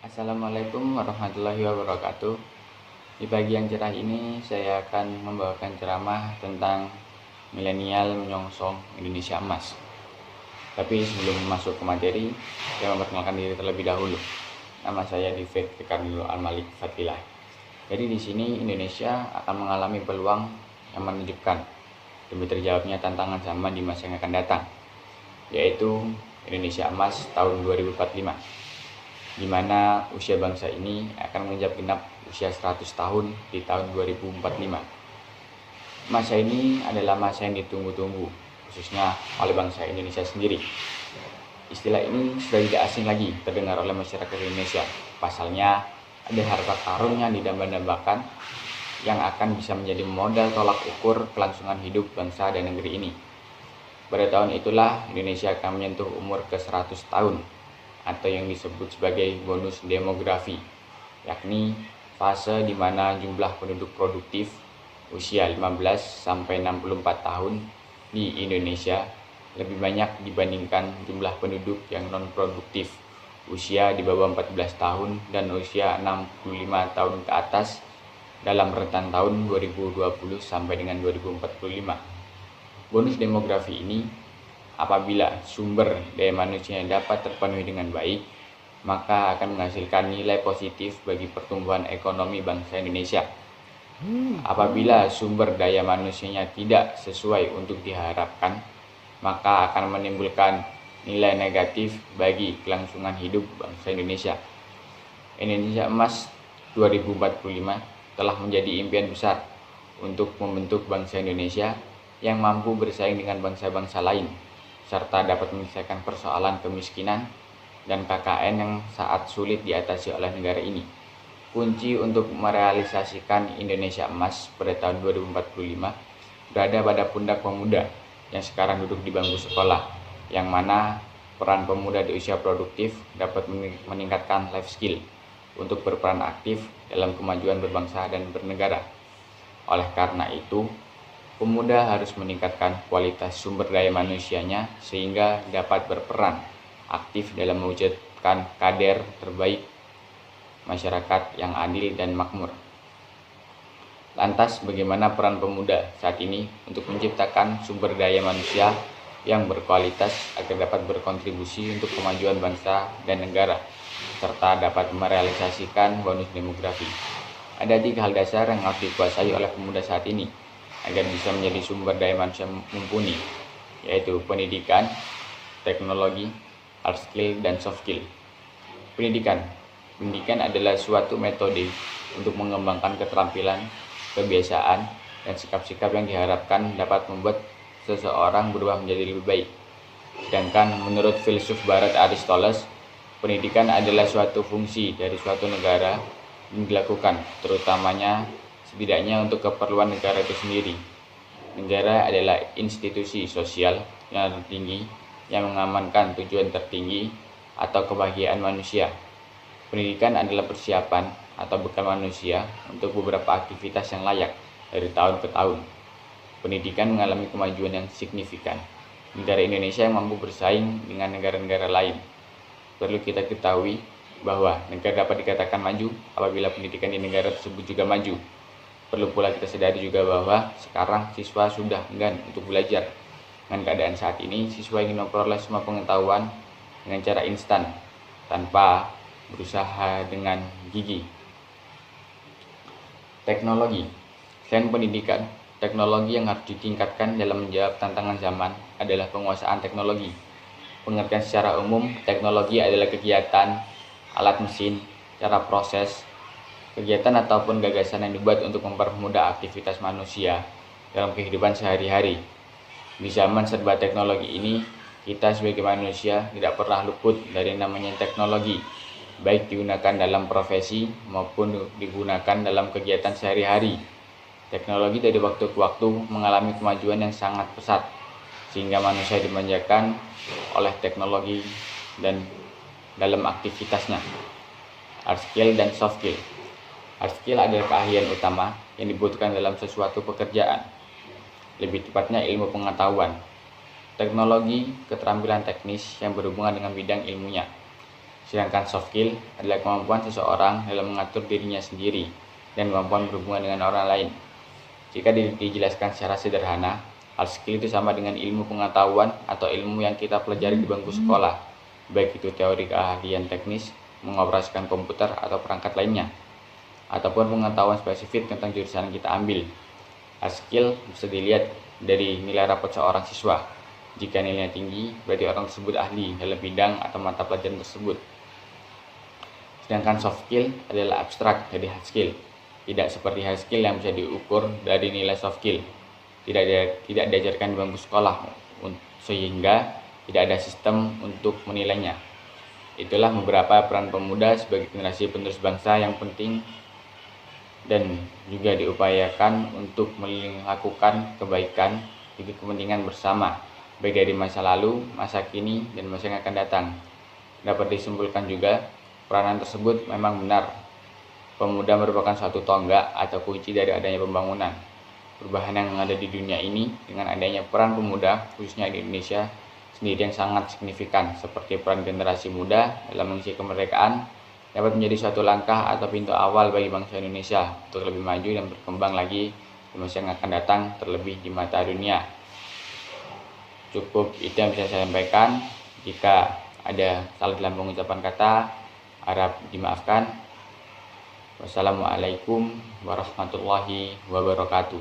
Assalamualaikum warahmatullahi wabarakatuh. Di pagi yang cerah ini saya akan membawakan ceramah tentang milenial menyongsong Indonesia emas. Tapi sebelum masuk ke materi, saya memperkenalkan diri terlebih dahulu. Nama saya Divit Ricardo Al-Malik Fatilah. Jadi di sini Indonesia akan mengalami peluang yang menunjukkan demi terjawabnya tantangan zaman di masa yang akan datang, yaitu Indonesia emas tahun 2045. Di mana usia bangsa ini akan menginjak genap usia 100 tahun di tahun 2045. Masa ini adalah masa yang ditunggu-tunggu, khususnya oleh bangsa Indonesia sendiri. Istilah ini sudah tidak asing lagi terdengar oleh masyarakat Indonesia. Pasalnya, ada harta karun yang didamba-dambakan yang akan bisa menjadi modal tolak ukur kelangsungan hidup bangsa dan negeri ini. Pada tahun itulah Indonesia akan menyentuh umur ke-100 tahun, atau yang disebut sebagai bonus demografi, yakni fase di mana jumlah penduduk produktif usia 15-64 tahun di Indonesia lebih banyak dibandingkan jumlah penduduk yang non-produktif usia di bawah 14 tahun dan usia 65 tahun ke atas dalam rentan tahun 2020 sampai dengan 2045. Bonus demografi ini apabila sumber daya manusia yang dapat terpenuhi dengan baik, maka akan menghasilkan nilai positif bagi pertumbuhan ekonomi bangsa Indonesia. Apabila sumber daya manusianya tidak sesuai untuk diharapkan, maka akan menimbulkan nilai negatif bagi kelangsungan hidup bangsa Indonesia. Indonesia Emas 2045 telah menjadi impian besar untuk membentuk bangsa Indonesia yang mampu bersaing dengan bangsa-bangsa lain, serta dapat menyelesaikan persoalan kemiskinan dan KKN yang saat sulit diatasi oleh negara ini. Kunci untuk merealisasikan Indonesia Emas pada tahun 2045 berada pada pundak pemuda yang sekarang duduk di bangku sekolah, yang mana peran pemuda di usia produktif dapat meningkatkan life skill untuk berperan aktif dalam kemajuan berbangsa dan bernegara. Oleh karena itu, pemuda harus meningkatkan kualitas sumber daya manusianya sehingga dapat berperan aktif dalam mewujudkan kader terbaik masyarakat yang adil dan makmur. Lantas, bagaimana peran pemuda saat ini untuk menciptakan sumber daya manusia yang berkualitas agar dapat berkontribusi untuk kemajuan bangsa dan negara, serta dapat merealisasikan bonus demografi? Ada 3 hal dasar yang harus dikuasai oleh pemuda saat ini agar bisa menjadi sumber daya manusia mumpuni, yaitu pendidikan, teknologi, hard skill, dan soft skill. Pendidikan adalah suatu metode untuk mengembangkan keterampilan, kebiasaan, dan sikap-sikap yang diharapkan dapat membuat seseorang berubah menjadi lebih baik. Sedangkan menurut filsuf barat Aristoteles, pendidikan adalah suatu fungsi dari suatu negara yang dilakukan terutamanya setidaknya untuk keperluan negara itu sendiri. Negara adalah institusi sosial yang tertinggi yang mengamankan tujuan tertinggi atau kebahagiaan manusia. Pendidikan adalah persiapan atau bekal manusia untuk beberapa aktivitas yang layak dari tahun ke tahun. Pendidikan mengalami kemajuan yang signifikan. Negara Indonesia yang mampu bersaing dengan negara-negara lain. Perlu kita ketahui bahwa negara dapat dikatakan maju apabila pendidikan di negara tersebut juga maju. Perlu pula kita sadari juga bahwa sekarang siswa sudah enggan untuk belajar. Dengan keadaan saat ini, siswa ingin memperoleh semua pengetahuan dengan cara instan, tanpa berusaha dengan gigi. Teknologi. Selain pendidikan, teknologi yang harus ditingkatkan dalam menjawab tantangan zaman adalah penguasaan teknologi. Pengertian secara umum, teknologi adalah kegiatan, alat mesin, cara proses, kegiatan ataupun gagasan yang dibuat untuk mempermudah aktivitas manusia dalam kehidupan sehari-hari. Di zaman serba teknologi ini, kita sebagai manusia tidak pernah luput dari namanya teknologi, baik digunakan dalam profesi maupun digunakan dalam kegiatan sehari-hari. Teknologi dari waktu ke waktu mengalami kemajuan yang sangat pesat, sehingga manusia dimanjakan oleh teknologi dan dalam aktivitasnya. Hard skill dan soft skill. Hard skill adalah keahlian utama yang dibutuhkan dalam sesuatu pekerjaan, lebih tepatnya ilmu pengetahuan, teknologi, keterampilan teknis yang berhubungan dengan bidang ilmunya. Sedangkan soft skill adalah kemampuan seseorang dalam mengatur dirinya sendiri dan kemampuan berhubungan dengan orang lain. Jika dijelaskan secara sederhana, hard skill itu sama dengan ilmu pengetahuan atau ilmu yang kita pelajari di bangku sekolah, baik itu teori keahlian teknis, mengoperasikan komputer atau perangkat lainnya, ataupun pengetahuan spesifik tentang jurusan yang kita ambil. Hard skill bisa dilihat dari nilai rapot seorang siswa. Jika nilainya tinggi, berarti orang tersebut ahli dalam bidang atau mata pelajaran tersebut. Sedangkan soft skill adalah abstrak dari hard skill. Tidak seperti hard skill yang bisa diukur dari nilai soft skill. Tidak diajarkan di bangku sekolah, sehingga tidak ada sistem untuk menilainya. Itulah beberapa peran pemuda sebagai generasi penerus bangsa yang penting dan juga diupayakan untuk melakukan kebaikan demi kepentingan bersama, baik dari masa lalu, masa kini, dan masa yang akan datang. Dapat disimpulkan juga, peranan tersebut memang benar. Pemuda merupakan suatu tonggak atau kunci dari adanya pembangunan. Perubahan yang ada di dunia ini dengan adanya peran pemuda, khususnya di Indonesia sendiri yang sangat signifikan, seperti peran generasi muda dalam mengisi kemerdekaan, dapat menjadi suatu langkah atau pintu awal bagi bangsa Indonesia untuk lebih maju dan berkembang lagi di masa yang akan datang, terlebih di mata dunia. Cukup itu yang bisa saya sampaikan. Jika ada salah dalam pengucapan kata, harap dimaafkan. Wassalamualaikum warahmatullahi wabarakatuh.